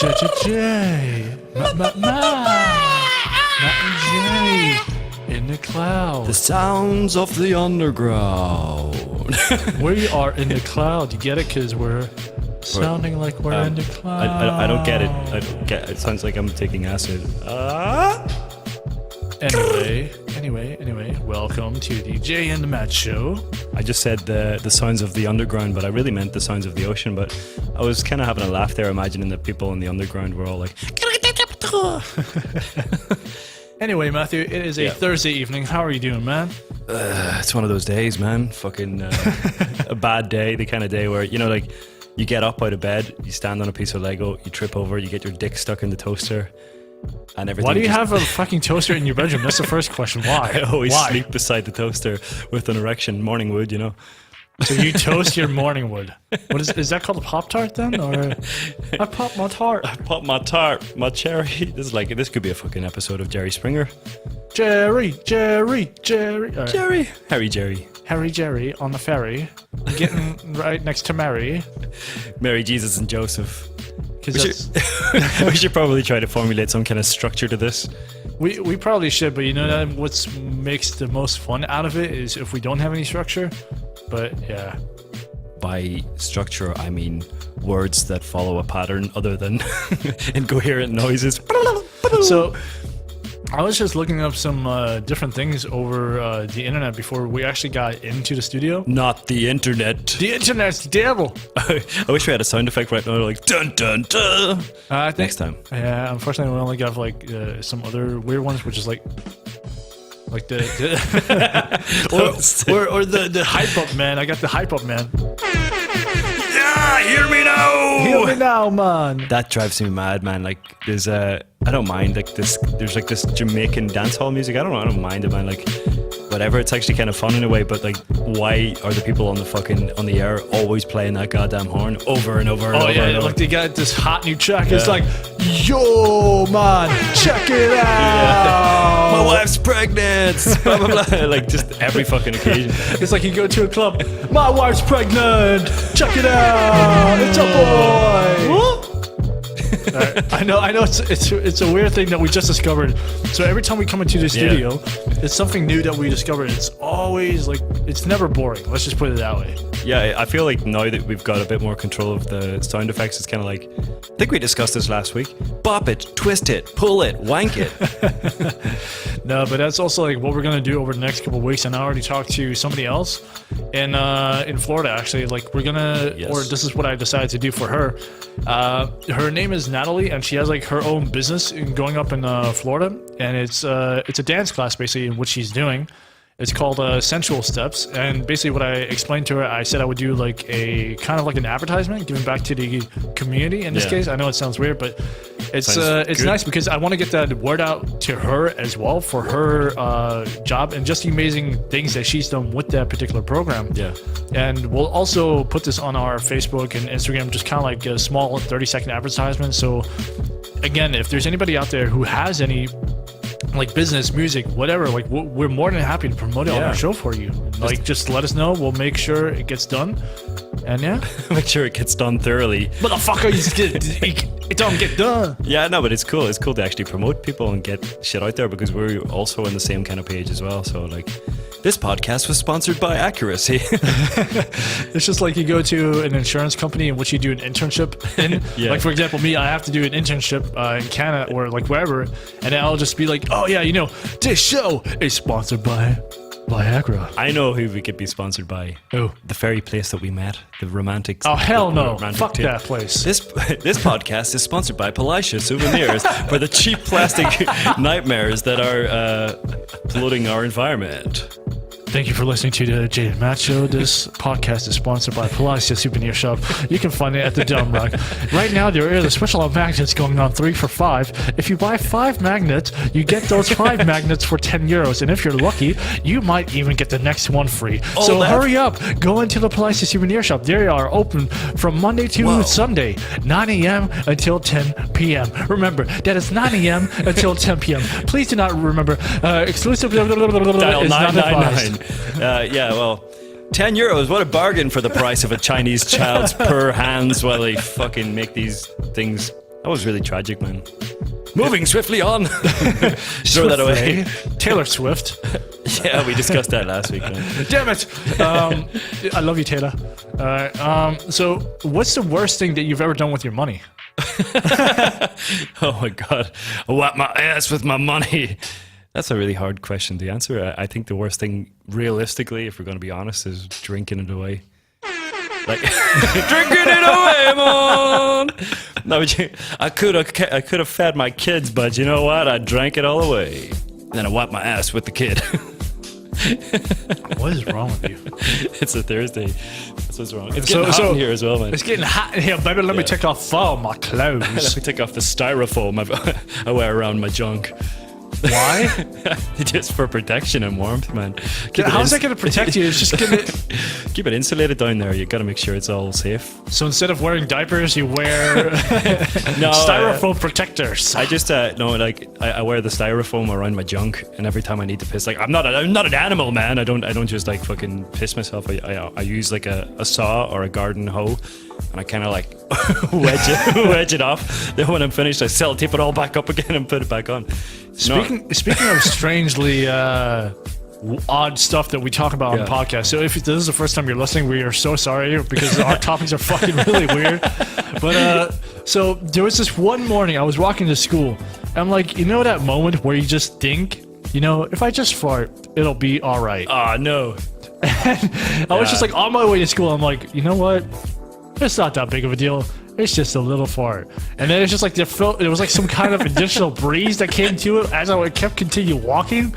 J. Mountain J. In the cloud. The sounds of the underground. We are in the cloud. You get it? Because we're sounding like we're in the cloud. I don't get it. I don't get it. It sounds like I'm taking acid. Anyway, welcome to the Jay and the Matt Show. I just said the sounds of the underground, but I really meant the sounds of the ocean. But I was kind of having a laugh there, imagining that people in the underground were all like... Anyway, Matthew, it is a Thursday evening. How are you doing, man? It's one of those days, man. Fucking a bad day. The kind of day where, you know, like, you get up out of bed, you stand on a piece of Lego, you trip over, you get your dick stuck in the toaster, and everything. Why do you have a fucking toaster in your bedroom? That's the first question. Why? I always sleep beside the toaster with an erection, morning wood, you know. So you toast your morning wood. What is that called, a Pop-Tart then? Or I pop my tart. I pop my tart, my cherry. This could be a fucking episode of Jerry Springer. Jerry. Right. Harry Jerry on the ferry, getting right next to Mary. Mary, Jesus, and Joseph. We should probably try to formulate some kind of structure to this. We probably should, but you know what makes the most fun out of it is if we don't have any structure. But yeah. By structure, I mean words that follow a pattern other than incoherent noises. So I was just looking up some different things over the internet before we actually got into the studio. Not the internet. The internet's the devil. I wish we had a sound effect right now, like dun dun dun. Next time. Yeah, unfortunately, we only got like some other weird ones, which is like the or the hype up man. I got the hype up man. Yeah, hear me now. Hear me now, man. That drives me mad, man. Like there's I don't mind like this. There's like this Jamaican dancehall music. I don't mind it, man. Like whatever. It's actually kind of fun in a way. But like, why are the people on the air always playing that goddamn horn over and over and over? Oh yeah, like they got this hot new track. Yeah. It's like, yo, man, check it out. Yeah. My wife's pregnant. Blah blah blah. Like just every fucking occasion. It's like you go to a club. My wife's pregnant. Check it out. It's a boy. Right. I know. It's a weird thing that we just discovered. So every time we come into the studio, it's something new that we discovered. It's always like it's never boring. Let's just put it that way. Yeah, I feel like now that we've got a bit more control of the sound effects, it's kind of like, I think we discussed this last week. Bop it, twist it, pull it, wank it. No, but that's also like what we're gonna do over the next couple of weeks. And I already talked to somebody else in Florida. Actually, like we're gonna, or this is what I decided to do for her. Her name is Natalie, and she has like her own business going up in Florida, and it's a dance class basically in what she's doing. It's called Sensual Steps, and basically what I explained to her, I said I would do like a kind of like an advertisement, giving back to the community in this case. I know it sounds weird, but it's nice because I want to get that word out to her as well for her job and just the amazing things that she's done with that particular program. Yeah. And we'll also put this on our Facebook and Instagram, just kind of like a small 30-second advertisement. So again, if there's anybody out there who has any like business, music, whatever, like we're more than happy to promote it on our show for you. Like just let us know, we'll make sure it gets done. And make sure it gets done thoroughly. Motherfucker, it don't get done. Yeah, no, but it's cool. It's cool to actually promote people and get shit out there because we're also on the same kind of page as well. So like, this podcast was sponsored by Accuracy. It's just like you go to an insurance company in which you do an internship in. Like, for example, me, I have to do an internship in Canada or like wherever, and I'll just be like, oh yeah, you know, this show is sponsored by Viagra. I know who we could be sponsored by. Oh, the very place that we met, the romantic. Oh hell no! Fuck that place. This podcast is sponsored by Palacia Souvenirs for the cheap plastic nightmares that are polluting our environment. Thank you for listening to the Jay and Matt Show. This podcast is sponsored by Palacia Souvenir Shop. You can find it at the Dumb Rock. Right now, there is a special on magnets going on 3 for $5. If you buy 5 magnets, you get those 5 magnets for €10. And if you're lucky, you might even get the next one free. So hurry up. Go into the Palacia Souvenir Shop. They are open from Monday to Sunday, 9 a.m. until 10 p.m. Remember, that is 9 a.m. until 10 p.m. Please do not remember, exclusive Dial is not advised. Yeah, well, €10, what a bargain for the price of a Chinese child's per hands while they fucking make these things That was really tragic, man. Moving swiftly on. Throw that away. Taylor Swift. Yeah, we discussed that last week, man. Damn it. I love you, Taylor. All right. So what's the worst thing that you've ever done with your money? Oh my God. I wipe my ass with my money. That's a really hard question to answer. I think the worst thing, realistically, if we're going to be honest, is drinking it away. Like drinking it away, man. No, but I could have fed my kids, but you know what? I drank it all away. Then I wiped my ass with the kid. What is wrong with you? It's a Thursday. That's what's wrong. It's getting hot in here as well, man. It's getting hot in here, baby. Let me take off all my clothes. Let me take off the styrofoam I wear around my junk. Why? Just for protection and warmth, man. How's that going to protect you? It's just going to... Keep it insulated down there. You got to make sure it's all safe. So instead of wearing diapers, you wear styrofoam protectors. I just no, like I wear the styrofoam around my junk, and every time I need to piss, like I'm not an animal, man. I don't just like fucking piss myself. I use like a saw or a garden hoe, and I kind of like wedge it off. Then when I'm finished, I sellotape it all back up again and put it back on. Speaking of strangely odd stuff that we talk about on the podcast, so if this is the first time you're listening, we are so sorry because our topics are fucking really weird. But so there was this one morning I was walking to school. And I'm like, you know that moment where you just think, you know, if I just fart, it'll be all right. Ah, no. I was just like on my way to school. I'm like, you know what? It's not that big of a deal. It's just a little fart. And then it's just like it was like some kind of additional breeze that came to it as I kept continue walking.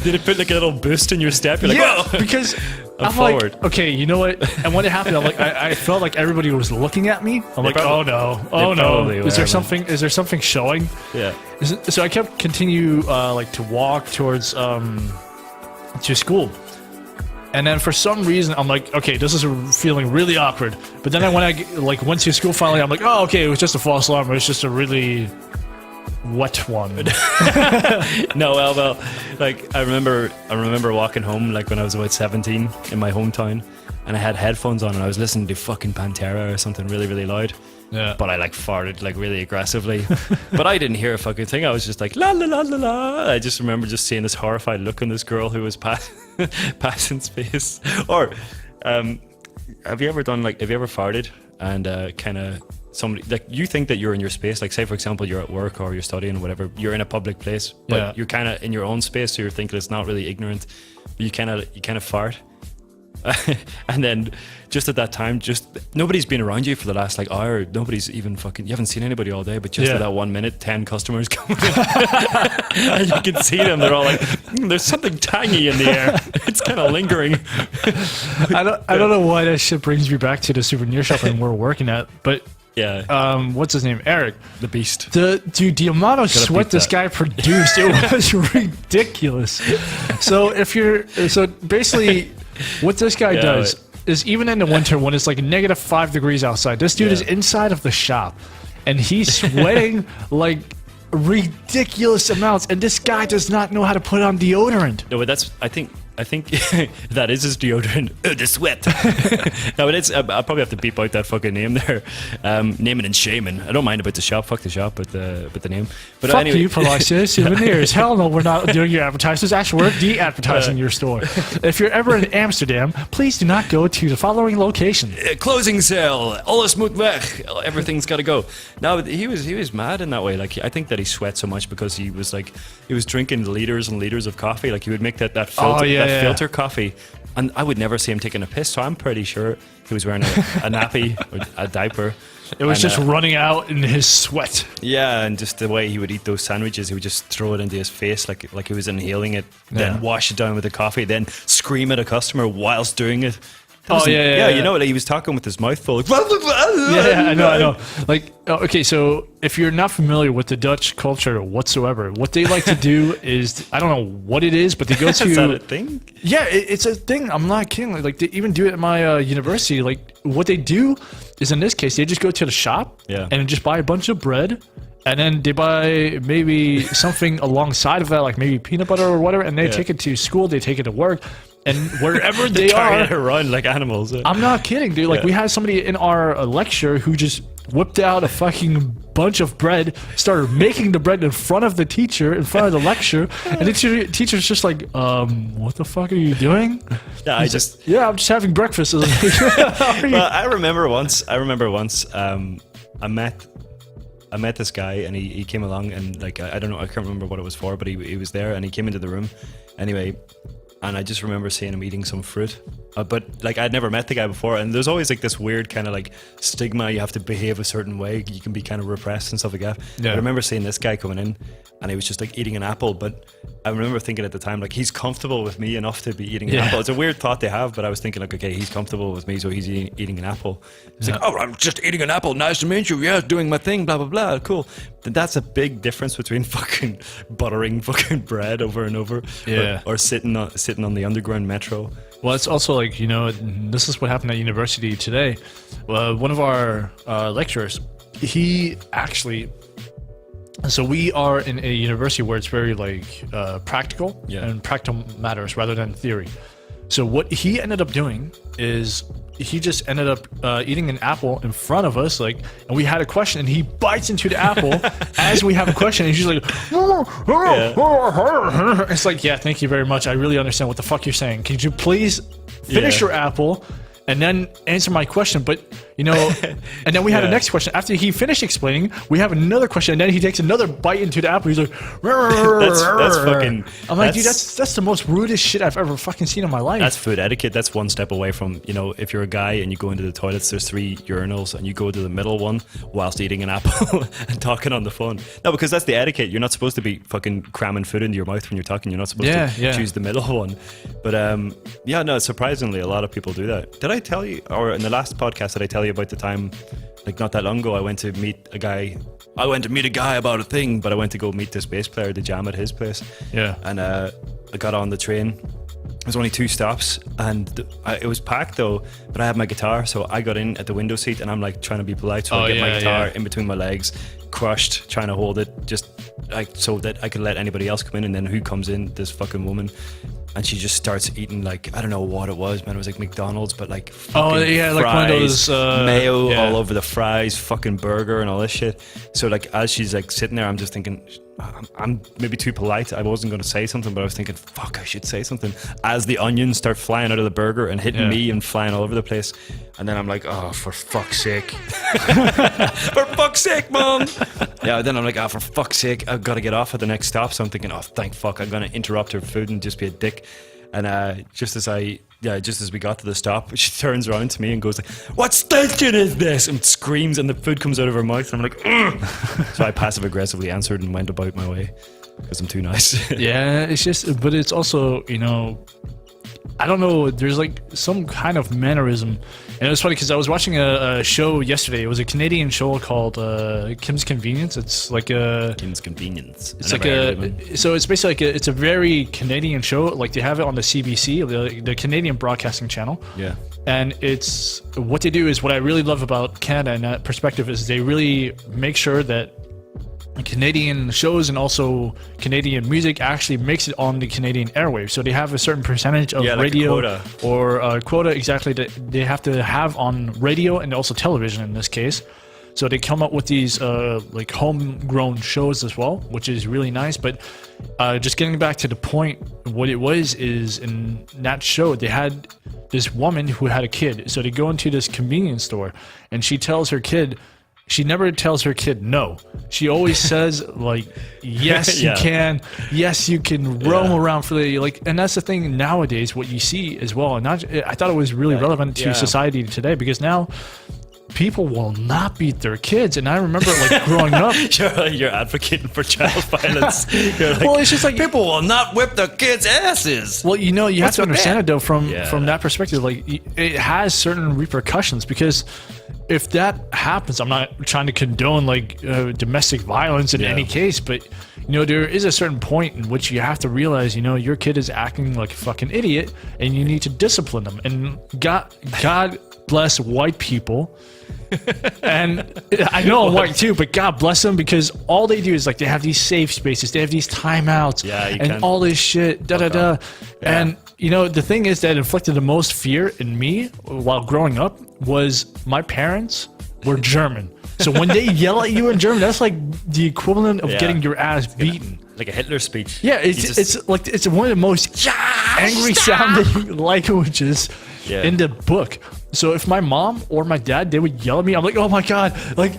Did it put like a little boost in your step? You're like, yeah, whoa! because I'm forward. like, okay, you know what? And when it happened, I'm like, I felt like everybody was looking at me. I'm like, oh no. Is there something showing? Yeah. So I kept continue like to walk towards to school. And then for some reason, I'm like, okay, this is feeling really awkward. But then when I went to school finally, I'm like, oh, okay, it was just a false alarm. It was just a really wet one. No, well, like I remember walking home like when I was about 17 in my hometown, and I had headphones on and I was listening to fucking Pantera or something really, really loud. Yeah. But I like farted like really aggressively. But I didn't hear a fucking thing. I was just like la la la la la. I just remember just seeing this horrified look on this girl who was passing space. Or have you ever farted and kind of somebody like you think that you're in your space, like say for example you're at work or you're studying or whatever, you're in a public place, but you're kind of in your own space, so you're thinking it's not really ignorant, but you kind of fart. And then just at that time, just nobody's been around you for the last like hour. Nobody's even fucking, you haven't seen anybody all day, but just at that 1 minute 10 customers come in and you can see them, they're all like, there's something tangy in the air, it's kind of lingering. I don't know why that shit brings me back to the souvenir shop and we're working at, but what's his name, Eric the Beast, the amount of sweat this guy produced, it was ridiculous. So basically what this guy does is, even in the winter when it's like -5 degrees outside, this dude is inside of the shop and he's sweating like ridiculous amounts, and this guy does not know how to put on deodorant. No, but I think that is his deodorant. The sweat. No, but I'll probably have to beep out that fucking name there. Naming and shaming. I don't mind about the shop. Fuck the shop, but the name. But fuck anyway. you, Palacia Souvenirs. Hell no, we're not doing your advertisements. Actually, we're de-advertising your store. If you're ever in Amsterdam, please do not go to the following location. Closing sale. Alles moet weg. Everything's got to go. No, but he was mad in that way. Like I think that he sweat so much because he was drinking liters and liters of coffee. Like he would make that filter. Filter coffee, and I would never see him taking a piss, so I'm pretty sure he was wearing a nappy or a diaper. It was just running out in his sweat. Yeah, and just the way he would eat those sandwiches, he would just throw it into his face like he was inhaling it, then wash it down with the coffee, then scream at a customer whilst doing it. You know, like he was talking with his mouth full. Like, I know. Like, okay, so if you're not familiar with the Dutch culture whatsoever, what they like to do is, I don't know what it is, but they go to... Is that a thing? Yeah, it's a thing. I'm not kidding. Like they even do it at my university. Like what they do is, in this case, they just go to the shop and just buy a bunch of bread. And then they buy maybe something alongside of that, like maybe peanut butter or whatever, and they take it to school, they take it to work, and wherever they Carrying it are, around like animals. I'm not kidding, dude. Like Yeah. we had somebody in our lecture who just whipped out a fucking bunch of bread, started making the bread in front of the teacher, in front of the lecture, and the teacher's just like, what the fuck are you doing? Yeah, I'm just having breakfast. Well, I remember once. I met this guy, and he came along, and like I don't know, I can't remember what it was for, but he was there, and he came into the room, anyway, and I just remember seeing him eating some fruit, but like I'd never met the guy before, and there's always like this weird kind of like stigma, you have to behave a certain way, you can be kind of repressed and stuff like that. Yeah. I remember seeing this guy coming in, and he was just like eating an apple, but I remember thinking at the time, like, he's comfortable with me enough to be eating an apple. It's a weird thought to have, but I was thinking like, okay, he's comfortable with me, so he's eating an apple. He's like, oh, I'm just eating an apple, nice to meet you, yeah, doing my thing, blah blah blah, cool. Then that's a big difference between fucking buttering fucking bread over and over, or sitting on the underground metro. Well, it's also like, you know, this is what happened at university today. One of our lecturers, he actually, so we are in a university where it's very like practical and practical matters rather than theory. So what he ended up doing is he just ended up eating an apple in front of us, like, and we had a question, and he bites into the apple as we have a question, and he's just like, it's like, yeah, thank you very much. I really understand what the fuck you're saying. Could you please finish your apple and then answer my question? But you know, and then we had the next question after he finished explaining. We have another question, and then he takes another bite into the apple. He's like, that's fucking. I'm like, dude, that's the most rudest shit I've ever fucking seen in my life. That's food etiquette. That's one step away from, you know, if you're a guy and you go into the toilets, there's 3 urinals, and you go to the middle one whilst eating an apple and talking on the phone. No, because that's the etiquette. You're not supposed to be fucking cramming food into your mouth when you're talking. You're not supposed to choose the middle one. But yeah, no, surprisingly, a lot of people do that. Did I tell you, or in the last podcast, did I tell you about the time, like not that long ago, I went to meet a guy about a thing, but I went to go meet this bass player to jam at his place. Yeah. And I got on the train. There's only 2 stops, and it was packed though, but I had my guitar, so I got in at the window seat, and I'm like trying to be polite, so I get my guitar in between my legs, crushed, trying to hold it just like so that I could let anybody else come in. And then who comes in? This fucking woman. And she just starts eating, like, I don't know what it was, man. It was like McDonald's, but like fucking fries, like one of those mayo all over the fries, fucking burger and all this shit. So like as she's like sitting there, I'm just thinking, I'm maybe too polite. I wasn't going to say something, but I was thinking, fuck, I should say something. As the onions start flying out of the burger and hitting me and flying all over the place. And then I'm like, oh, for fuck's sake. For fuck's sake, mom. Yeah, then I'm like, oh, for fuck's sake, I've got to get off at the next stop. So I'm thinking, oh, thank fuck, I'm going to interrupt her food and just be a dick. And just as we got to the stop, she turns around to me and goes like, what station is this? And screams, and the food comes out of her mouth, and I'm like, ugh. So I passive aggressively answered and went about my way because I'm too nice. Yeah, it's just, but it's also, you know, I don't know, there's like some kind of mannerism. And it was funny because I was watching a show yesterday. It was a Canadian show called Kim's Convenience. It's like a Kim's Convenience. It's like so it's basically like it's a very Canadian show. Like they have it on the CBC, the Canadian Broadcasting Channel. Yeah. And it's what they do is what I really love about Canada and that perspective is they really make sure that Canadian shows and also Canadian music actually makes it on the Canadian airwaves. So they have a certain percentage of radio or quota exactly that they have to have on radio and also television in this case. So they come up with these like homegrown shows as well, which is really nice. But just getting back to the point, what it was is in that show they had this woman who had a kid. So they go into this convenience store and she tells her kid. She never tells her kid no. She always says like, yes, you can. Yes, you can roam around for the like. And that's the thing nowadays. What you see as well. And not, I thought it was really relevant to society today because now people will not beat their kids. And I remember like growing up. You're advocating for child violence. You're like, well, it's just like people will not whip their kids' asses. Well, you know, you have to understand it though from that perspective. Like it has certain repercussions because if that happens, I'm not trying to condone like domestic violence in any case, but you know, there is a certain point in which you have to realize, you know, your kid is acting like a fucking idiot and you need to discipline them. And God bless white people. And I know I'm white too, but God bless them because all they do is like they have these safe spaces, they have these timeouts, and all this shit, and You know, the thing is that inflicted the most fear in me while growing up was my parents were German. So when they yell at you in German, that's like the equivalent of getting your ass beaten. Like a Hitler speech. Yeah, it's like it's one of the most angry sounding languages in the book. So if my mom or my dad, they would yell at me, I'm like, oh my God. Like,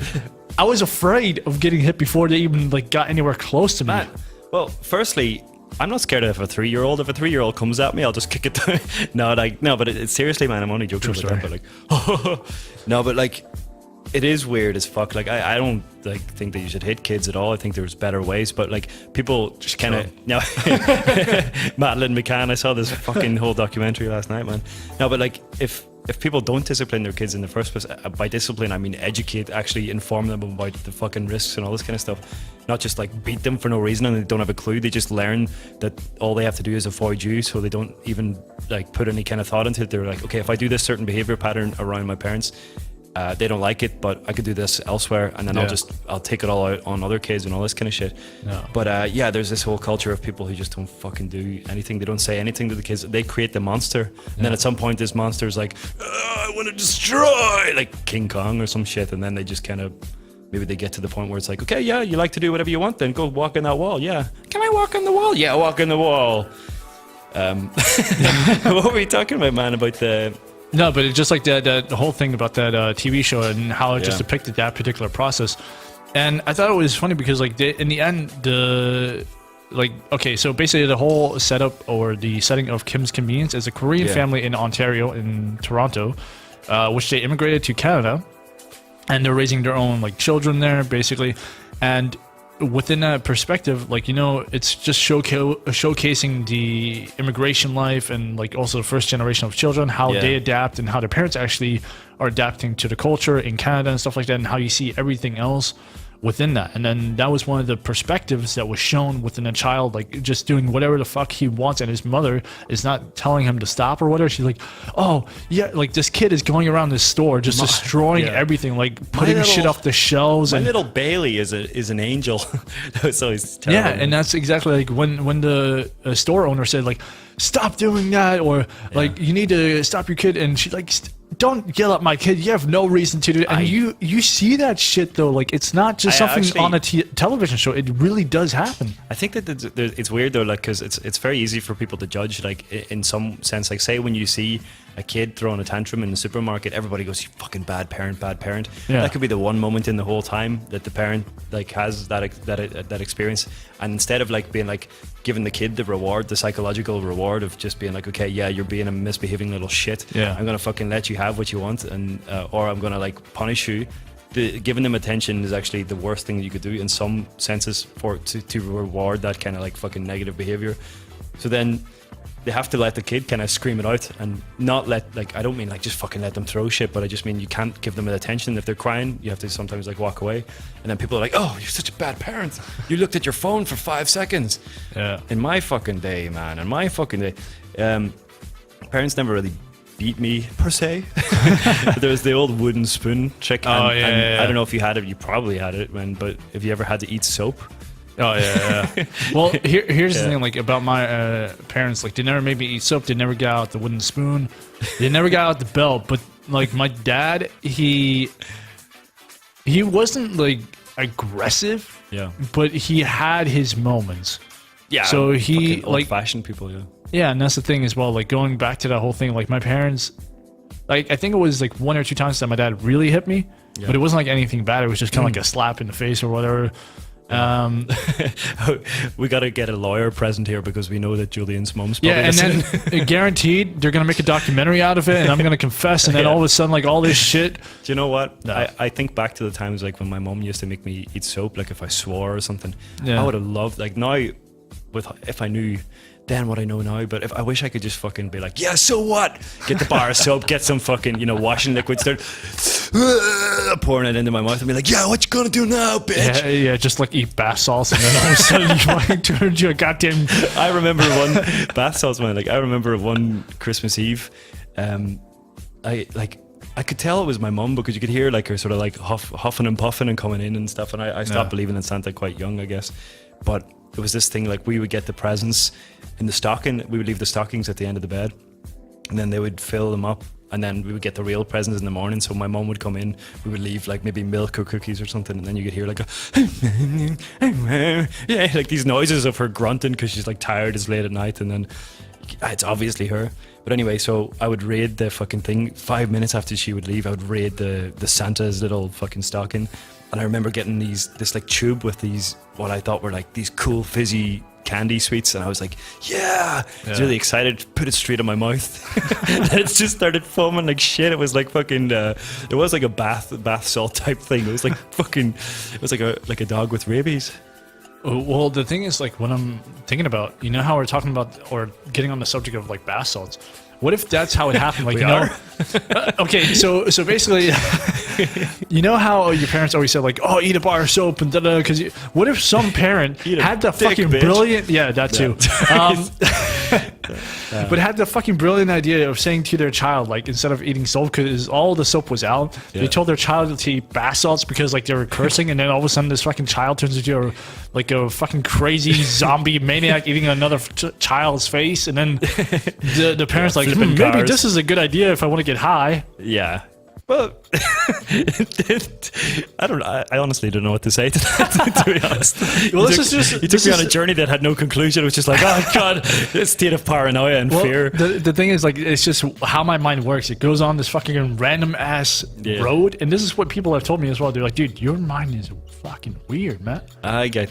I was afraid of getting hit before they even like got anywhere close to me. Man, well, firstly, I'm not scared of a 3-year-old. If a 3-year-old comes at me, I'll just kick it down. No, but it's seriously, man, I'm only joking about that. But like, no, but like, it is weird as fuck. Like, I don't like think that you should hit kids at all. I think there's better ways. But like, people just kind of Madeline McCann. I saw this fucking whole documentary last night, man. No, but like, if people don't discipline their kids in the first place, by discipline I mean educate, actually inform them about the fucking risks and all this kind of stuff, not just like beat them for no reason and they don't have a clue. They just learn that all they have to do is avoid you, so they don't even like put any kind of thought into it. They're like, okay, if I do this certain behavior pattern around my parents, they don't like it, but I could do this elsewhere, and then I'll take it all out on other kids and all this kind of shit. But there's this whole culture of people who just don't fucking do anything. They don't say anything to the kids. They create the monster, and then at some point this monster is like, I want to destroy, like King Kong or some shit, and then they just kind of, maybe they get to the point where it's like, okay, yeah, you like to do whatever you want, then go walk on that wall. Yeah, can I walk on the wall? Yeah, walk on the wall. What were we talking about, man? About the... No, but it's just like the whole thing about that TV show and how it just depicted that particular process. And I thought it was funny because like in the end, so basically the whole setup or the setting of Kim's Convenience is a Korean family in Ontario, in Toronto, which they immigrated to Canada, and they're raising their own like children there basically. And within that perspective, like, you know, it's just showcasing the immigration life and like also the first generation of children, how they adapt and how their parents actually are adapting to the culture in Canada and stuff like that, and how you see everything else within that. And then that was one of the perspectives that was shown within a child, like just doing whatever the fuck he wants, and his mother is not telling him to stop or whatever. She's like, oh yeah, like this kid is going around this store just destroying everything, like putting shit off the shelves. My little Bailey is an angel. That was always terrible. Yeah, and that's exactly like when the store owner said like, stop doing that, or like you need to stop your kid, and she's like, don't yell at my kid, you have no reason to do it. And you see that shit though, like it's not just something on a television show, it really does happen. I think that it's weird though, like, because it's very easy for people to judge, like in some sense. Like, say when you see a kid throwing a tantrum in the supermarket, everybody goes, you fucking bad parent. That could be the one moment in the whole time that the parent like has that experience, and instead of like being like giving the kid the reward, the psychological reward of just being like, okay, yeah, you're being a misbehaving little shit, I'm gonna fucking let you have what you want, and or I'm gonna like punish you. Giving them attention is actually the worst thing that you could do in some senses to reward that kind of like fucking negative behavior. So then they have to let the kid kind of scream it out, and not let, like, I don't mean like just fucking let them throw shit, but I just mean you can't give them attention. If they're crying, you have to sometimes like walk away, and then people are like, oh, you're such a bad parent, you looked at your phone for 5 seconds. In my fucking day, man, parents never really beat me per se. There was the old wooden spoon trick, and I don't know if you had it, you probably had it, man, but have you ever had to eat soap? Oh yeah. Well, here's the thing, like about my parents, like they never made me eat soap, they never got out the wooden spoon, they never got out the belt. But like my dad, he wasn't like aggressive, but he had his moments. So he like old-fashioned people, and that's the thing as well, like going back to that whole thing, like my parents, like I think it was like 1 or 2 times that my dad really hit me, but it wasn't like anything bad, it was just kind of like a slap in the face or whatever. We got to get a lawyer present here because we know that Julian's mom's probably and then guaranteed they're gonna make a documentary out of it, and I'm gonna confess, and then all of a sudden like all this shit. Do you know what? I think back to the times like when my mom used to make me eat soap, like if I swore or something. I would have loved, like now, if I knew then what I know now, but if I wish I could just fucking be like, yeah, so what? Get the bar of soap, get some fucking, washing liquid, start pouring it into my mouth and be like, yeah, what you gonna do now, bitch? Yeah, just like eat bath salts, and then all of a sudden you want to turn into a goddamn... I remember one bath salts, man. Like I remember one Christmas Eve, I could tell it was my mum because you could hear like her sort of like huffing and puffing and coming in and stuff, and I stopped believing in Santa quite young, I guess. But it was this thing like we would get the presents in the stocking. We would leave the stockings at the end of the bed, and then they would fill them up, and then we would get the real presents in the morning. So my mom would come in, we would leave like maybe milk or cookies or something, and then you could hear like yeah, like these noises of her grunting because she's like tired, it's late at night, and then it's obviously her. But anyway, so I would raid the fucking thing 5 minutes after she would leave. I would raid the Santa's little fucking stocking, and I remember getting this like tube with these what I thought were like these cool fizzy candy sweets, and I was like, yeah. I was really excited, put it straight in my mouth. And it just started foaming like shit. It was like fucking it was like a bath salt type thing. It was like fucking, it was like a dog with rabies. Well, the thing is, like, when I'm thinking about, you know how we're talking about, or getting on the subject of, like, bath salts, what if that's how it happened? Like, okay, so basically, you know how your parents always said, like, oh, eat a bar of soap and da-da, because what if some parent had the fucking brilliant, that too, but had the fucking brilliant idea of saying to their child, like, instead of eating soap, because all the soap was out, they told their child to eat bath salts because, like, they were cursing, and then all of a sudden this fucking child turns into a fucking crazy zombie maniac eating another child's face, and then the parents like, maybe this is a good idea if I want to get high. Yeah. Well, I honestly don't know what to say to that, to be honest. Well, he took me on a journey that had no conclusion. It was just like, oh god, this state of paranoia and fear. The thing is, like, it's just how my mind works. It goes on this fucking random ass road, and this is what people have told me as well. They're like, dude, your mind is fucking weird, man. I get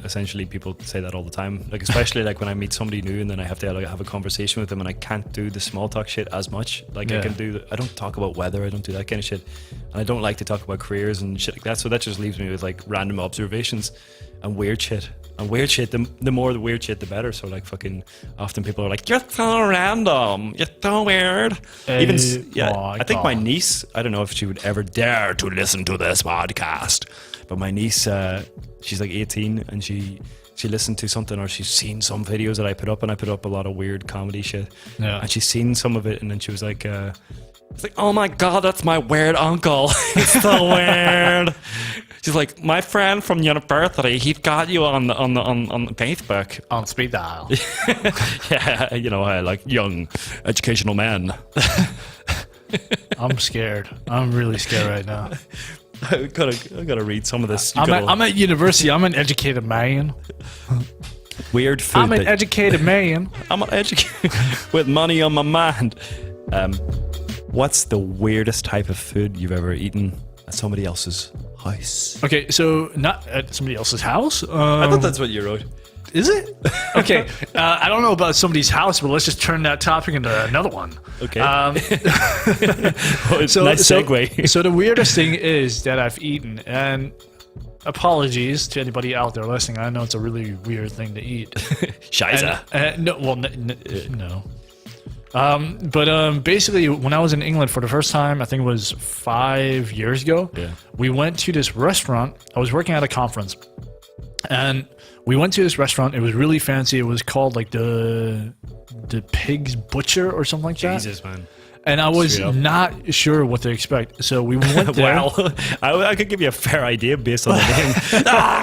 essentially people say that all the time, like especially like when I meet somebody new and then I have to like, have a conversation with them, and I can't do the small talk shit as much. Like I don't talk about weather, I don't do that kind of shit, and I don't like to talk about careers and shit like that, so that just leaves me with like random observations and weird shit. And weird shit, the more the weird shit the better. So like fucking often people are like, you're so random, you're so weird. Even I think my niece, I don't know if she would ever dare to listen to this podcast, but my niece, she's like 18, and she listened to something, or she's seen some videos that I put up, and I put up a lot of weird comedy shit. Yeah. And she's seen some of it, and then she was like, it's like, oh my god, that's my weird uncle. It's so weird. She's like, my friend from university, he's got you on Facebook. On speed dial. Yeah, you know, I like young educational men. I'm scared. I'm really scared right now. I gotta read some of this. I'm at university. I'm an educated man. Weird food. I'm an educated man. I'm an educated with money on my mind. What's the weirdest type of food you've ever eaten at somebody else's house? Okay, so not at somebody else's house. I thought that's what you wrote. Is it? Okay, I don't know about somebody's house, but let's just turn that topic into another one. Okay. So nice segue. So the weirdest thing is that I've eaten, and apologies to anybody out there listening. I know it's a really weird thing to eat. Shiza. No. But basically, when I was in England for the first time, I think it was 5 years ago, we went to this restaurant. I was working at a conference, and we went to this restaurant. It was really fancy. It was called like the Pig's Butcher or something like that. Jesus, man. And I was not sure what to expect. So we went there. Well, I could give you a fair idea based on the name.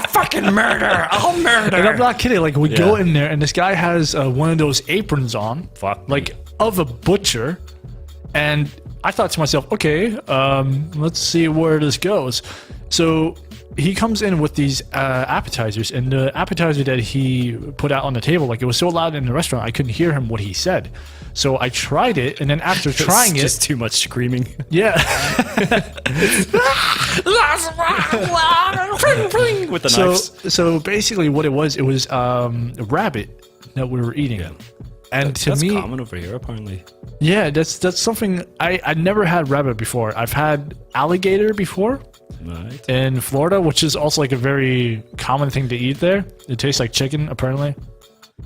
Fucking murder! I'll murder! And I'm not kidding. Like, we go in there, and this guy has one of those aprons on. Like, of a butcher. And I thought to myself, okay, let's see where this goes. So he comes in with these appetizers, and the appetizer that he put out on the table, like, it was so loud in the restaurant, I couldn't hear him what he said. So I tried it, and then after trying it, just too much screaming. Yeah. With the knives. So basically, what it was a rabbit that we were eating. Yeah. And that's common over here, apparently. Yeah, that's something I never had rabbit before. I've had alligator before. Right. In Florida, which is also like a very common thing to eat there. It tastes like chicken, apparently.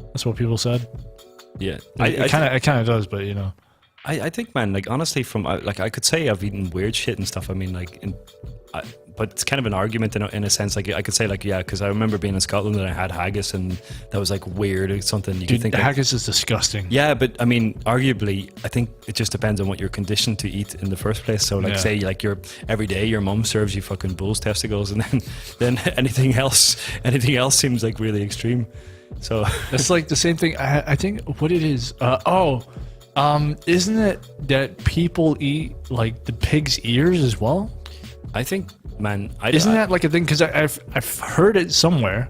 That's what people said. Yeah, it kind of does, but you know. I think, man, like honestly, from like I could say I've eaten weird shit and stuff. I mean, like but it's kind of an argument in a sense. Like I could say like, yeah, because I remember being in Scotland and I had haggis and that was like weird or something. You could think haggis is disgusting. Yeah, but I mean, arguably, I think it just depends on what you're conditioned to eat in the first place. So like, say like every day your mum serves you fucking bull's testicles, and then anything else seems like really extreme. So it's like the same thing. I think what it is. Isn't it that people eat like the pig's ears as well? I think, man, isn't that like a thing? Because I've heard it somewhere.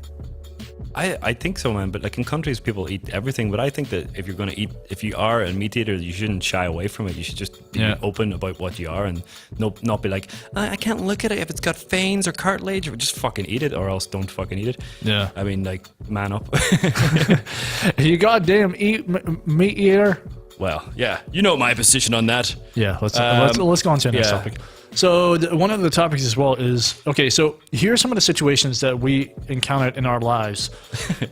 I think so, man. But like in countries, people eat everything. But I think that if you're going to eat, if you are a meat eater, you shouldn't shy away from it. You should just be open about what you are and not be like, I can't look at it if it's got veins or cartilage. Or just fucking eat it, or else don't fucking eat it. Yeah. I mean, like, man up. You goddamn meat eater. Well, yeah, you know my position on that. Yeah, let's go on to the next topic. So one of the topics as well is, okay, so here are some of the situations that we encountered in our lives.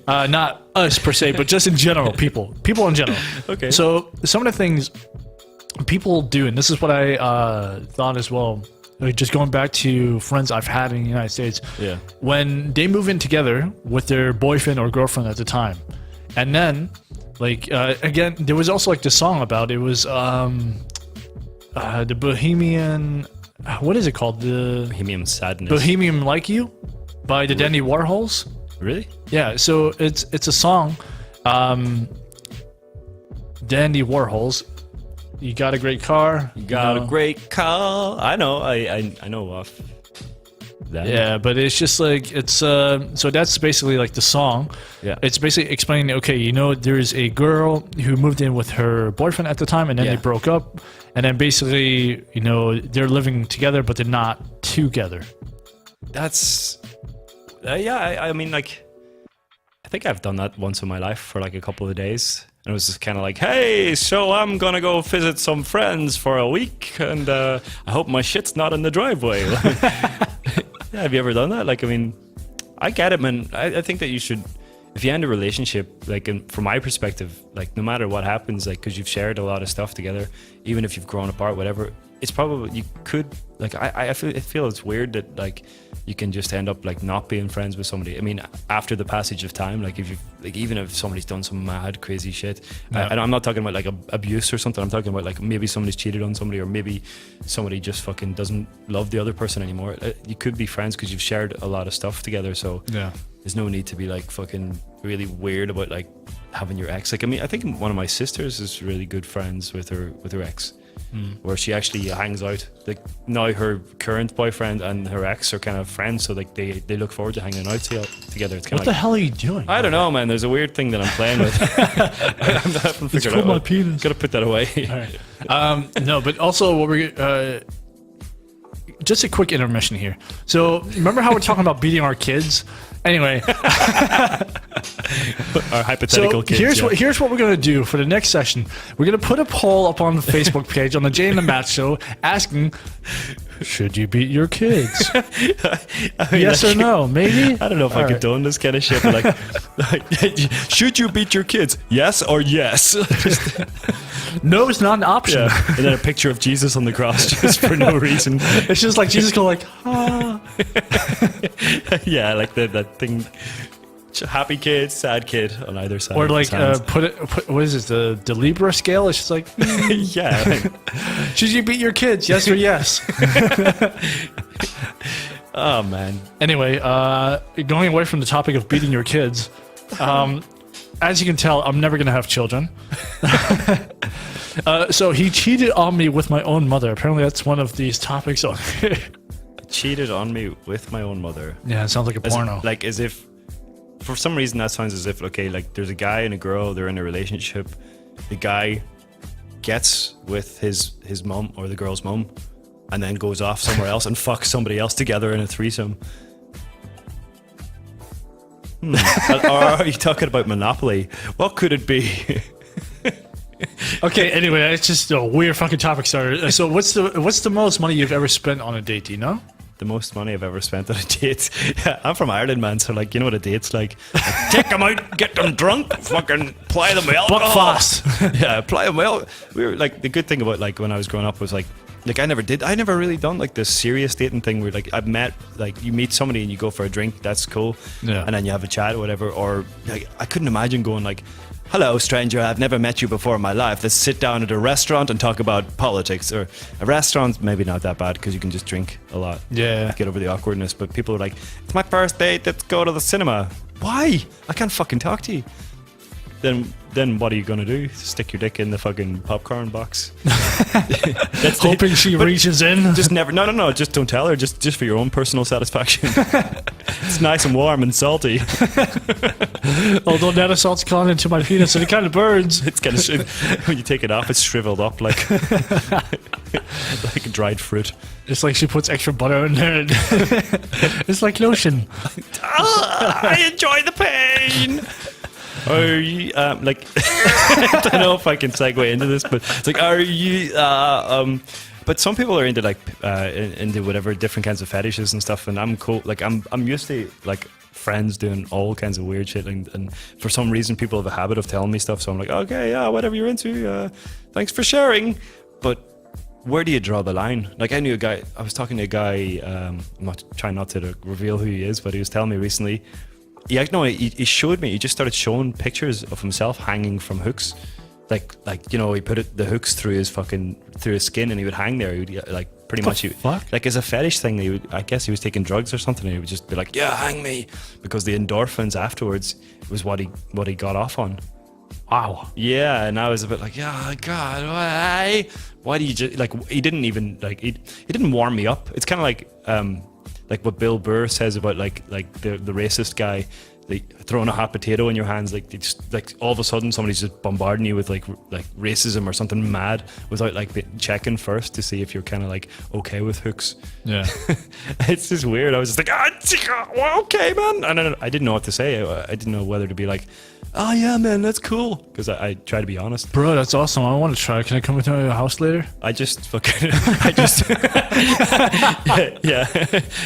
Not us per se, but just in general, people in general. Okay. So some of the things people do, and this is what I thought as well, like just going back to friends I've had in the United States. Yeah. When they move in together with their boyfriend or girlfriend at the time, and then, like, again, there was also like the song about it was the Bohemian... What is it called? The Bohemian Sadness. Bohemian Like You by the Dandy Warhols. Really? Yeah. So it's a song. Dandy Warhols. You got a great car. You got a great car. I know. I know of that. Yeah, but it's just like it's so that's basically like the song. Yeah. It's basically explaining, okay, you know, there's a girl who moved in with her boyfriend at the time, and then they broke up. And then basically, you know, they're living together, but they're not together. That's, I mean, like, I think I've done that once in my life for like a couple of days. And it was just kind of like, hey, so I'm going to go visit some friends for a week. And I hope my shit's not in the driveway. Have you ever done that? Like, I mean, I get it, man. I think that you should... If you end a relationship, like from my perspective, like no matter what happens, like because you've shared a lot of stuff together, even if you've grown apart, whatever, it's probably you could like I feel it's weird that like you can just end up like not being friends with somebody. I mean, after the passage of time, like if you like even if somebody's done some mad crazy shit, and I'm not talking about like abuse or something. I'm talking about like maybe somebody's cheated on somebody, or maybe somebody just fucking doesn't love the other person anymore. You could be friends because you've shared a lot of stuff together. So yeah. There's no need to be like fucking really weird about like having your ex. Like, I mean, I think one of my sisters is really good friends with her ex, where she actually hangs out. Like now her current boyfriend and her ex are kind of friends, so like they look forward to hanging out together. It's kind what the hell are you doing? I don't know, man. There's a weird thing that I'm playing with. I haven't figured out. My penis. Gotta put that away. All right. No, but also what we're just a quick intermission here. So remember how we're talking about beating our kids? Anyway, our hypothetical kids. Here's what we're gonna do for the next session. We're gonna put a poll up on the Facebook page on the Jay and the Matt Show, asking, should you beat your kids? I mean, yes or no? Maybe. I don't know if I condone this kind of shit. But like, should you beat your kids? Yes or yes? No, it's not an option. Yeah. And then a picture of Jesus on the cross just for no reason. It's just like Jesus going like, ah. Yeah, like that thing. Happy kid, sad kid on either side. Or like put what is it, the Libra scale? It's just like yeah. Like, should you beat your kids? Yes or yes? Oh man. Anyway, going away from the topic of beating your kids, as you can tell, I'm never gonna have children. So he cheated on me with my own mother. Apparently, that's one of these topics on here. Cheated on me with my own mother. Yeah, it sounds like a porno. Like as if, for some reason, that sounds as if, okay, like there's a guy and a girl, they're in a relationship. The guy gets with his mum or the girl's mum, and then goes off somewhere else and fucks somebody else together in a threesome. Or are you talking about Monopoly? What could it be? Okay, anyway, it's just a weird fucking topic starter. So what's the most money you've ever spent on a date, do you know? The most money I've ever spent on a date? Yeah, I'm from Ireland, man, so like, you know what a date's like? Take them out, get them drunk, fucking ply them with alcohol. Buck fast. Yeah, ply them well. We were like, the good thing about like when I was growing up was like, like I never really done like this serious dating thing where like I've met, like you meet somebody and you go for a drink, that's cool, and then you have a chat or whatever. Or like I couldn't imagine going like, hello stranger, I've never met you before in my life, let's sit down at a restaurant and talk about politics. Or a restaurant's maybe not that bad because you can just drink a lot, get over the awkwardness. But people are like, it's my first date, let's go to the cinema. Why? I can't fucking talk to you. Then what are you gonna do? Stick your dick in the fucking popcorn box? That's hoping she reaches in. Just never. No. Just don't tell her. Just for your own personal satisfaction. It's nice and warm and salty. Although now the salt's gone into my penis and it kind of burns. It's kind of when you take it off, it's shriveled up like like dried fruit. It's like she puts extra butter in there. It's like lotion. I enjoy the pain. Are you like? I don't know if I can segue into this, but it's like, are you? But some people are into like into whatever different kinds of fetishes and stuff, and I'm cool. Like I'm used to like friends doing all kinds of weird shit, and for some reason people have a habit of telling me stuff. So I'm like, okay, yeah, whatever you're into, thanks for sharing. But where do you draw the line? Like I knew a guy. I was talking to a guy. I'm not trying not to reveal who he is, but he was telling me recently. He showed me. He just started showing pictures of himself hanging from hooks, like you know, he put the hooks through his skin, and he would hang there. He would like pretty much, like as a fetish thing. I guess he was taking drugs or something, and he would just be like, "Yeah, hang me," because the endorphins afterwards was what he got off on. Wow. Yeah, and I was a bit like, "Yeah, God, why? Why do you just like?" He didn't even like he didn't warm me up. It's kind of like what Bill Burr says about like the racist guy, like throwing a hot potato in your hands, like just like all of a sudden somebody's just bombarding you with like racism or something mad without like checking first to see if you're kind of like okay with hooks. Yeah. It's just weird. I was just like, well, okay, man. And I didn't know what to say. I didn't know whether to be like, oh yeah, man, that's cool, because I try to be honest. Bro, that's awesome. I want to try. Can I come into your house later? Yeah,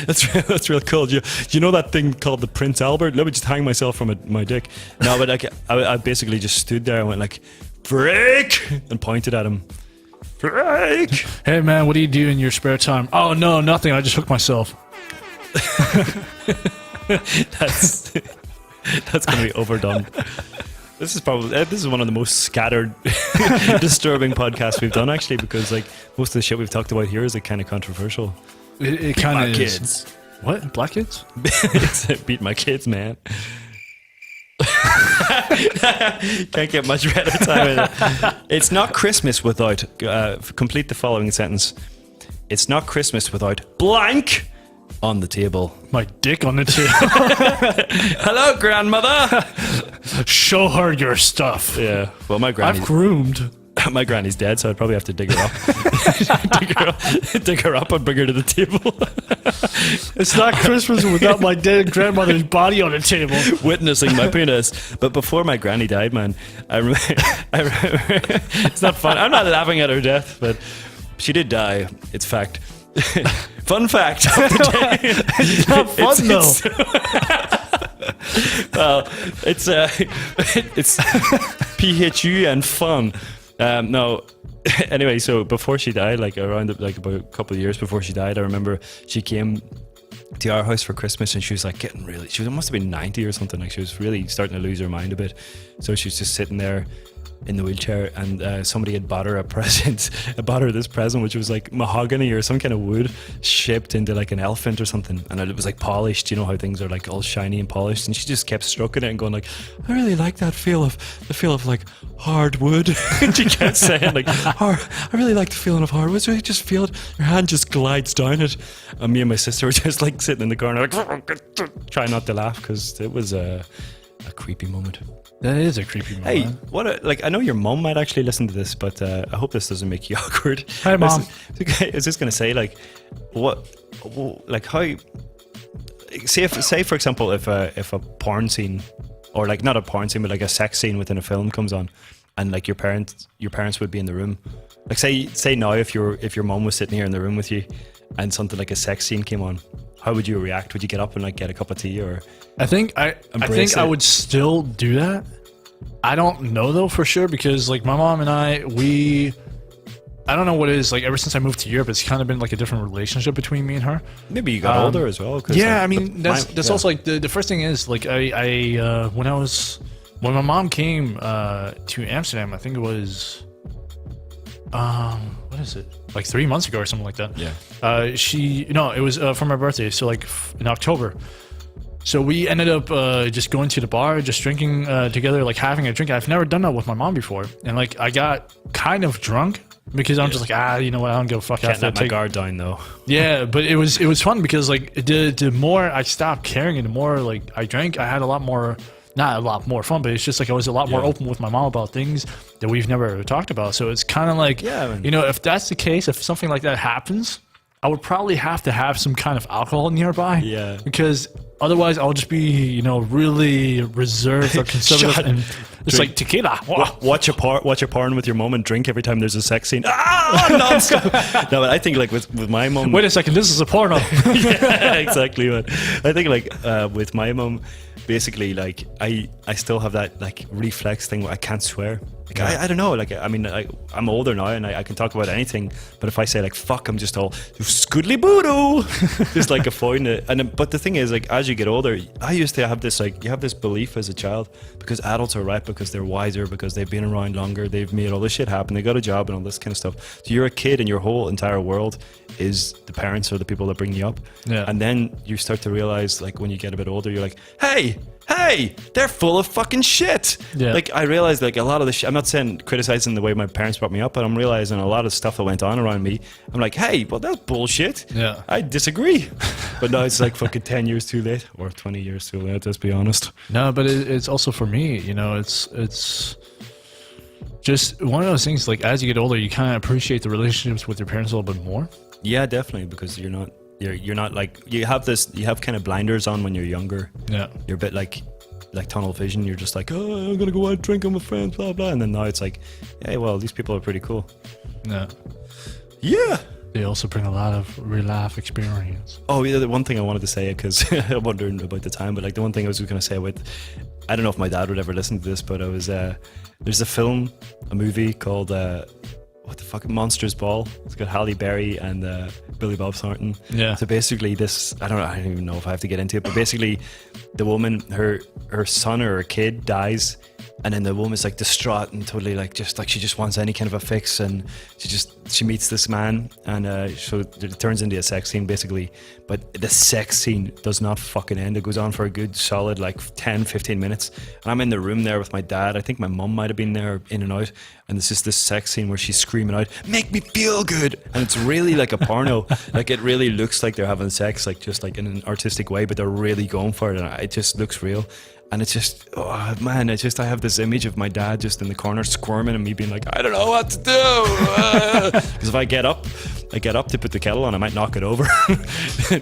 that's real cool. You know that thing called the Prince Albert? Let me just hang myself from my dick. No, but like I basically just stood there and went like, freak, and pointed at him. Freak. Hey man, what do you do in your spare time? Oh no, nothing. I just hooked myself. That's going to be overdone. This is one of the most scattered, disturbing podcasts we've done, actually, because like most of the shit we've talked about here is like kind of controversial. It kind of is. Kids. What? Black kids? Beat my kids, man. Can't get much better time. It's not Christmas without. Complete the following sentence. It's not Christmas without blank on the table. My dick on the table. Hello, grandmother. Show her your stuff. Yeah. Well, my granny. I've groomed. My granny's dead, so I'd probably have to dig her up. dig her up and bring her to the table. It's not Christmas without my dead grandmother's body on the table. Witnessing my penis. But before my granny died, man, I remember it's not fun. I'm not laughing at her death, but she did die. It's fact. Fun fact of the day. It's not fun though. Well, it's PHU and fun. No. Anyway, so before she died, like around about a couple of years before she died, I remember she came to our house for Christmas, and she was like she must have been 90 or something. Like she was really starting to lose her mind a bit. So she was just sitting there in the wheelchair, and somebody had bought her this present, which was like mahogany or some kind of wood shaped into like an elephant or something, and it was like polished. You know how things are like all shiny and polished, and she just kept stroking it and going like, I really like the feel of like hard wood. And she kept saying like, I really like the feeling of hardwood. So you just feel it, your hand just glides down it, and me and my sister were just like sitting in the corner like trying not to laugh, because it was a creepy moment. That is a creepy moment. Hey, I know your mom might actually listen to this, but I hope this doesn't make you awkward. Hi, Mom. I was just going to say, like, how, say for example, if a porn scene, or like not a porn scene, but like a sex scene within a film comes on, and like your parents would be in the room. Like say now if your mom was sitting here in the room with you, and something like a sex scene came on, how would you react? Would you get up and like get a cup of tea, or? I think I would still do that. I don't know though for sure, because like my mom and I, we I don't know what it is. Like ever since I moved to Europe, it's kind of been like a different relationship between me and her. Maybe you got older as well. 'Cause, Yeah, like, I mean that's also like the first thing is like when my mom came to Amsterdam, I think it was what is it, like 3 months ago or something like that. Yeah. It was for my birthday, so like in October. So we ended up just going to the bar, just drinking together, like having a drink. I've never done that with my mom before, and like I got kind of drunk because I'm just like, you know what, I don't give a fuck. Can't let my guard down though. Yeah, but it was fun because like the more I stopped caring and the more like I drank, I had a lot more, not a lot more fun, but it's just like I was a lot more open with my mom about things that we've never talked about. So it's kind of like, you know, if that's the case, if something like that happens, I would probably have to have some kind of alcohol nearby. Yeah. Because otherwise I'll just be, you know, really reserved or conservative and it's like tequila. Watch a porn with your mom and drink every time there's a sex scene. Non-stop. No, but I think like with my mom. Wait a second, this is a porno. Yeah, exactly. But I think like with my mom, basically like I still have that like reflex thing where I can't swear. Like, I don't know, like I mean I'm older now and I can talk about anything, but if I say like fuck, I'm just all scoodly boodoo, just like avoiding it. But the thing is, like as you get older, I used to have this like, you have this belief as a child because adults are right, because they're wiser, because they've been around longer, they've made all this shit happen, they got a job and all this kind of stuff. So you're a kid and your whole entire world is the parents or the people that bring you up. And then you start to realize, like when you get a bit older, you're like, hey, they're full of fucking shit. Like I realized like a lot of the shit, I'm not saying criticizing the way my parents brought me up, but I'm realizing a lot of stuff that went on around me, I'm like, hey, well that's bullshit. I disagree. But now it's like fucking 10 years too late, or 20 years too late, let's be honest. No, but it's also for me, you know, it's just one of those things, like as you get older, you kind of appreciate the relationships with your parents a little bit more. Yeah, definitely, because you're not like, you have kind of blinders on when you're younger. You're a bit like tunnel vision. You're just like, oh, I'm gonna go out drinking with friends, blah blah, and then now it's like, hey, well, these people are pretty cool. They also bring a lot of real life experience. Oh yeah, the one thing I wanted to say, because I'm wondering about the time, but like the one thing I was gonna say with, I don't know if my dad would ever listen to this, but I was there's a movie called what the fuck, Monsters Ball. It's got Halle Berry and Billy Bob Thornton. So basically this, I don't even know if I have to get into it, but basically the woman, her son or her kid dies, and then the woman's like distraught and totally like just like she just wants any kind of a fix, and she meets this man, and so it turns into a sex scene basically, but the sex scene does not fucking end. It goes on for a good solid like 10-15 minutes, and I'm in the room there with my dad. I think my mum might have been there in and out, and it's just this sex scene where she's screaming out, make me feel good, and it's really like a porno. Like it really looks like they're having sex, like just like in an artistic way, but they're really going for it, and it just looks real. And it's just, oh man, I have this image of my dad just in the corner squirming and me being like, I don't know what to do. Because if I get up to put the kettle on, I might knock it over.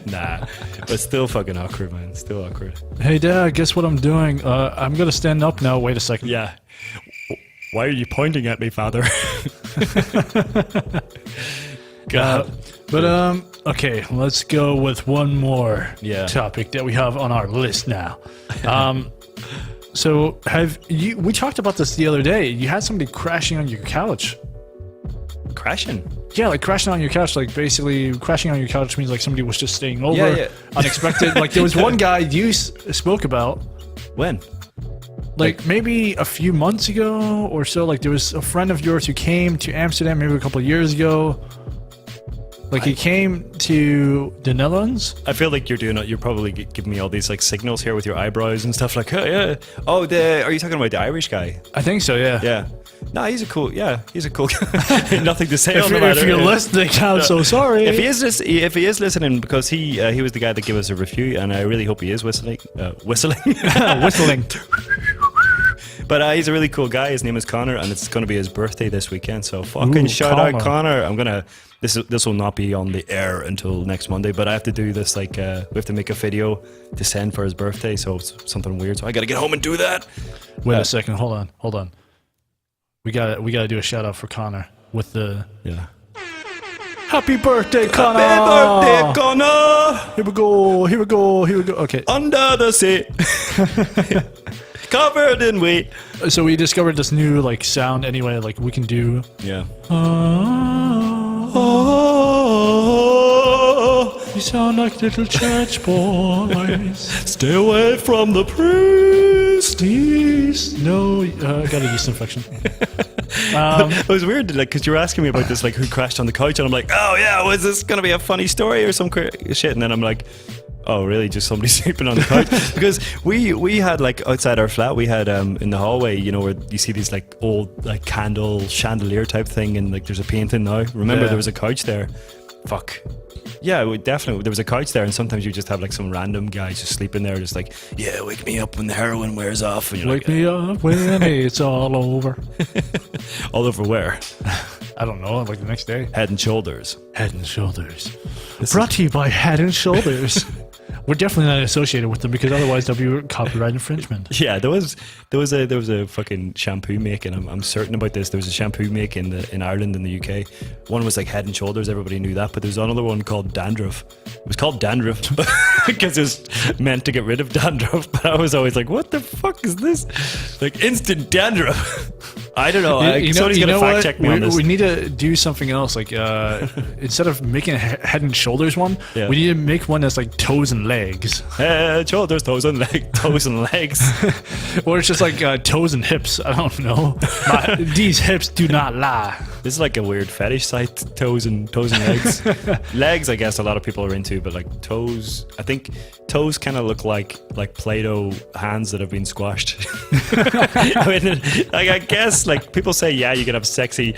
Nah, but still fucking awkward, man. Still awkward. Hey dad, guess what I'm doing? I'm gonna stand up now. Wait a second. Yeah. Why are you pointing at me, father? God. But okay, let's go with one more topic that we have on our list now. So we talked about this the other day. You had somebody crashing on your couch. Crashing? Yeah, like crashing on your couch. Like basically crashing on your couch means like somebody was just staying over, unexpected. Like there was one guy you spoke about. When? Like maybe a few months ago or so. Like there was a friend of yours who came to Amsterdam maybe a couple of years ago. Like he came to the Netherlands. I feel like you're probably giving me all these like signals here with your eyebrows and stuff like, oh yeah. Oh, are you talking about the Irish guy? I think so, yeah. Yeah. No, he's a cool guy. Nothing to say on the matter. If you're listening, I'm so sorry. If he is listening, because he was the guy that gave us a review, and I really hope he is whistling. Whistling. But he's a really cool guy. His name is Connor, and it's going to be his birthday this weekend. So fucking shout out Connor. This will not be on the air until next Monday, but I have to do this like we have to make a video to send for his birthday, so it's something weird. So I got to get home and do that. Wait a second. Hold on. We gotta do a shout out for Connor with the Happy birthday, Connor! Happy birthday, Connor! Here we go. Okay. Under the sea. Covered in wheat. So we discovered this new like sound anyway, like we can do Oh, You sound like little church boys. stay away from the priest. Please. No, I got a yeast infection. It was weird, like, because you were asking me about this, like, who crashed on the couch, and I'm like, oh yeah, was this gonna be a funny story or some shit? And then I'm like, oh really, just somebody sleeping on the couch? Because we had, like, outside our flat, we had in the hallway, you know, where you see these like old like candle chandelier type thing, and like there's a painting now. Remember, there was a couch there. Fuck. Yeah, definitely. There was a couch there, and sometimes you just have like some random guy just sleeping there, just like, yeah, wake me up when the heroin wears off. And you're Wake me up when it's all over. all over where? I don't know, like the next day. Head and Shoulders. Head and Shoulders. Brought to you by Head and Shoulders. We're definitely not associated with them because otherwise there'll be copyright infringement. Yeah, there was a fucking shampoo make, and I'm certain about this. There was a shampoo make in Ireland and the UK. One was like Head and Shoulders, everybody knew that, but there was another one called Dandruff. It was called Dandruff because it was meant to get rid of dandruff. But I was always like, what the fuck is this? Like instant dandruff. I don't know. Somebody's gonna fact check me on this. We need to do something else. Like instead of making a Head and Shoulders one, we need to make one that's like toes and legs. Head, shoulders, toes and legs. Or it's just like toes and hips. I don't know. These hips do not lie. This is like a weird fetish site. Toes and legs. Legs, I guess a lot of people are into, but like toes, I think toes kind of look like Play-Doh hands that have been squashed. I mean, like, I guess like people say, yeah, you can have sexy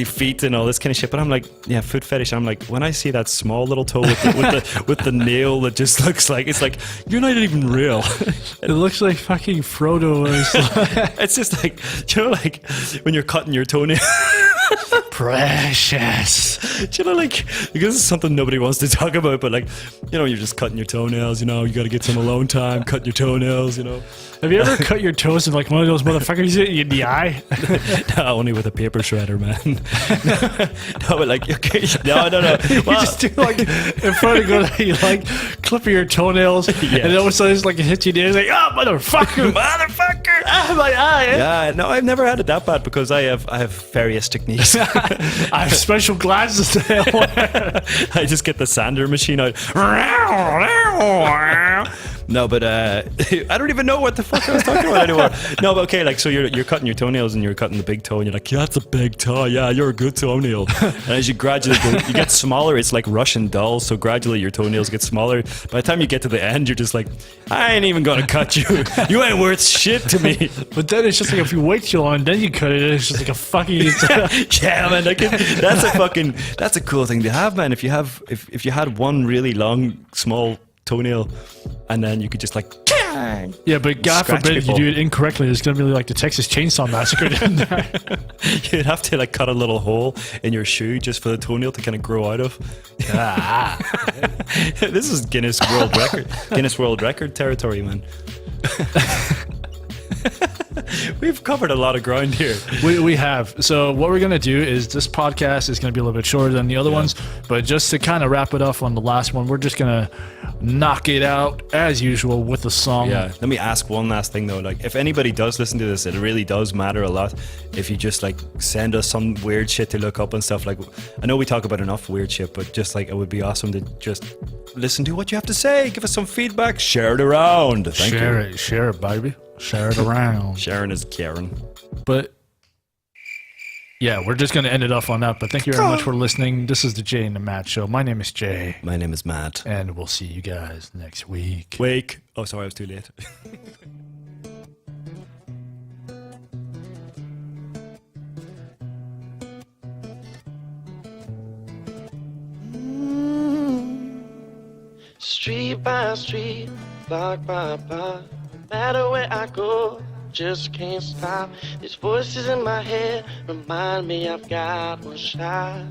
feet and all this kind of shit. But I'm like, yeah, foot fetish. I'm like, when I see that small little toe with the nail that just looks like, it's like, you're not even real. It looks like fucking Frodo. It's just like, you know, like when you're cutting your toenail. Precious. Do you know, like, because it's something nobody wants to talk about, but like, you know, you're just cutting your toenails, you know, you got to get some alone time, cutting your toenails, you know. Have you ever cut your toes with like one of those motherfuckers in the eye? No, only with a paper shredder, man. No, but like, okay, no. You just do like in front of go, you like clipping your toenails, and then all of a sudden it's like it hits you there, it's like, oh motherfucker, ah, my eye. Yeah, no, I've never had it that bad because I have various techniques. I have special glasses that I wear. I just get the sander machine out. No, but I don't even know what the fuck I was talking about anymore. No, but okay, like, so you're cutting your toenails and you're cutting the big toe, and you're like, yeah, that's a big toe. Yeah, you're a good toenail. And as you gradually go, you get smaller. It's like Russian dolls. So gradually your toenails get smaller. By the time you get to the end, you're just like, I ain't even gonna cut you. You ain't worth shit to me. But then it's just like if you wait too long, then you cut it. It's just like a fucking. Yeah, man. That's a cool thing to have, man. If you had one really long, small toenail, and then you could just like. Yeah, but God forbid if you do it incorrectly, it's gonna be like the Texas Chainsaw Massacre. You'd have to like cut a little hole in your shoe just for the toenail to kind of grow out of. This is Guinness World Record territory, man. We've covered a lot of ground here. We have. So what we're going to do is this podcast is going to be a little bit shorter than the other ones, but just to kind of wrap it up on the last one, we're just going to knock it out as usual with a song. Yeah. Let me ask one last thing though. Like, if anybody does listen to this, it really does matter a lot if you just like send us some weird shit to look up and stuff. Like, I know we talk about enough weird shit, but just like, it would be awesome to just listen to what you have to say. Give us some feedback. Share it around. Thank you. Share it, baby. Share it around. Sharon is Karen. But yeah, we're just going to end it off on that. But thank you very much for listening. This is the Jay and the Matt Show. My name is Jay. My name is Matt. And we'll see you guys next week. Oh, sorry, I was too late. Street by street, block by block, no matter where I go, just can't stop. These voices in my head remind me I've got one shot.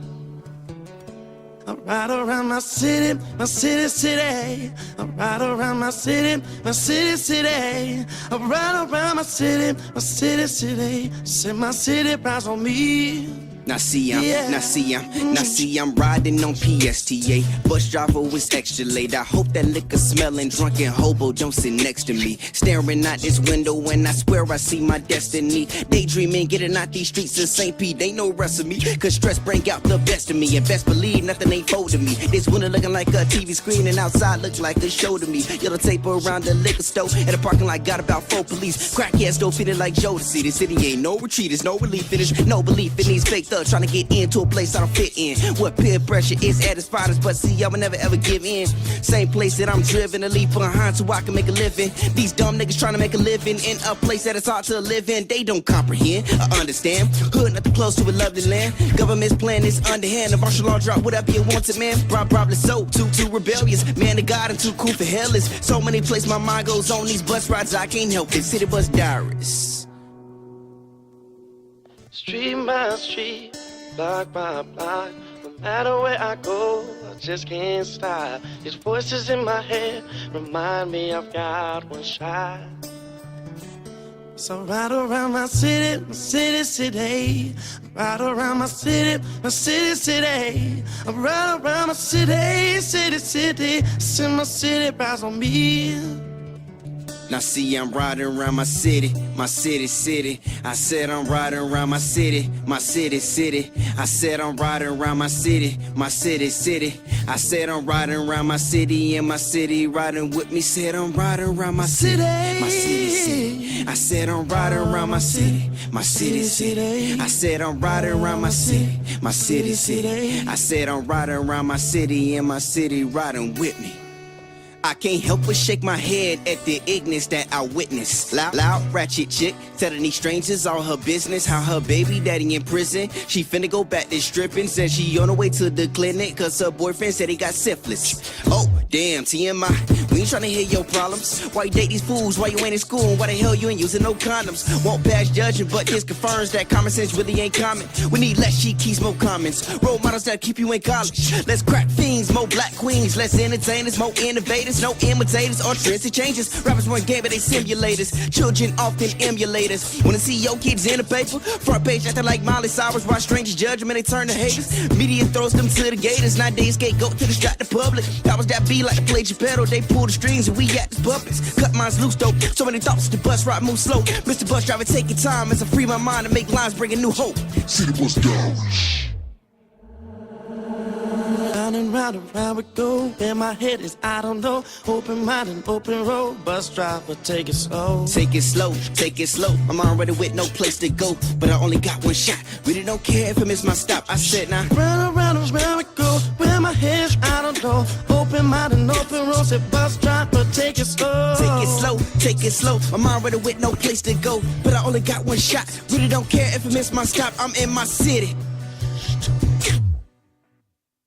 I ride around my city, city. I ride around my city, city. I ride around my city, city. Say my city rides on me. Now see I'm riding on PSTA. Bus driver was extra late. I hope that liquor smelling drunken hobo don't sit next to me. Staring out this window and I swear I see my destiny. Daydreaming, getting out these streets of St. Pete. Ain't no rest of me, cause stress bring out the best of me. And best believe nothing ain't folding me. This window looking like a TV screen and outside look like a show to me. Yellow tape around the liquor store and the parking lot got about 4 police. Crackheads still feeling like Jodeci. The city ain't no retreat, there's no relief in it. No belief in these fake thugs trying to get into a place I don't fit in. What peer pressure is at its finest, but see I will never ever give in. Same place that I'm driven to leave behind so I can make a living. These dumb niggas trying to make a living in a place that it's hard to live in. They don't comprehend or understand. Hood nothing close to a lovely land. Government's plan is underhand. The martial law drop, would I be a wanted man? Probably so, too rebellious. Man to God and too cool for hellish. So many places my mind goes on these bus rides I can't help it. City bus diaries. Street by street, block by block, no matter where I go, I just can't stop. These voices in my head remind me I've got one shot. So ride around my city, city. Ride around my city, city. I ride around my city, city. See my city rise on me. Now see I'm riding around my city. I said I'm riding around my city. I said I'm riding around my city. I said I'm riding around my city and my city riding with me. Said I'm riding around my city. I said I'm riding around my city. I said I'm riding around my city. I said I'm riding around my city and my city riding with me. I can't help but shake my head at the ignorance that I witnessed. Loud ratchet chick telling these strangers all her business. How her baby daddy in prison. She finna go back to stripping. Said she on her way to the clinic cause her boyfriend said he got syphilis. Oh, damn, TMI. We ain't tryna hear your problems. Why you date these fools? Why you ain't in school? Why the hell you ain't using no condoms? Won't pass judging, but this confirms that common sense really ain't common. We need less she keeps more comments. Role models that keep you in college. Let's crack fiends, more black queens. Less entertainers, more innovators. No imitators or trends and changes. Rappers weren't game, but they simulators. Children often emulators. Wanna see your kids in the paper? Front page acting like Miley Cyrus. Watch strangers judge them and they turn to haters. Media throws them to the gators. Nowadays scapegoat to distract the public. Powers that be like to play Geppetto. They pull the strings and we act as puppets. Cut minds loose though. So many thoughts, the bus ride move slow. Mr. Bus Driver, take your time as I free my mind and make lines bring a new hope. City Bus Diaries. Round and round we go. Where my head is, I don't know. Open mind and open road. Bus driver, take it slow. Take it slow. I'm already with no place to go, but I only got one shot. Really don't care if I miss my stop. I said now. Round and round we go. Where my head is, I don't know. Open mind and open road. Say bus driver, take it slow. Take it slow. I'm already with no place to go, but I only got one shot. Really don't care if I miss my stop. I'm in my city.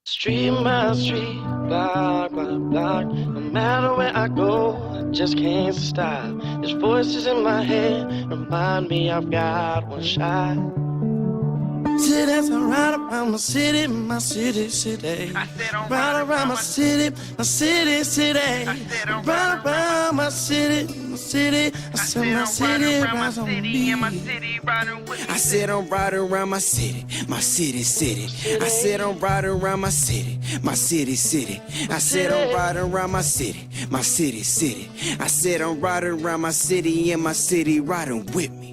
Street by street, block by block, no matter where I go, I just can't stop. There's voices in my head, remind me I've got one shot. Said as I ride around my city, city. I said I'm ride around my city, city. I ride around my city. I said my city rides on me. I said I'm riding around my city, city. I said I'm riding around my city, city. I said I'm riding around my city, city. I said I'm riding around my city and my city riding with me.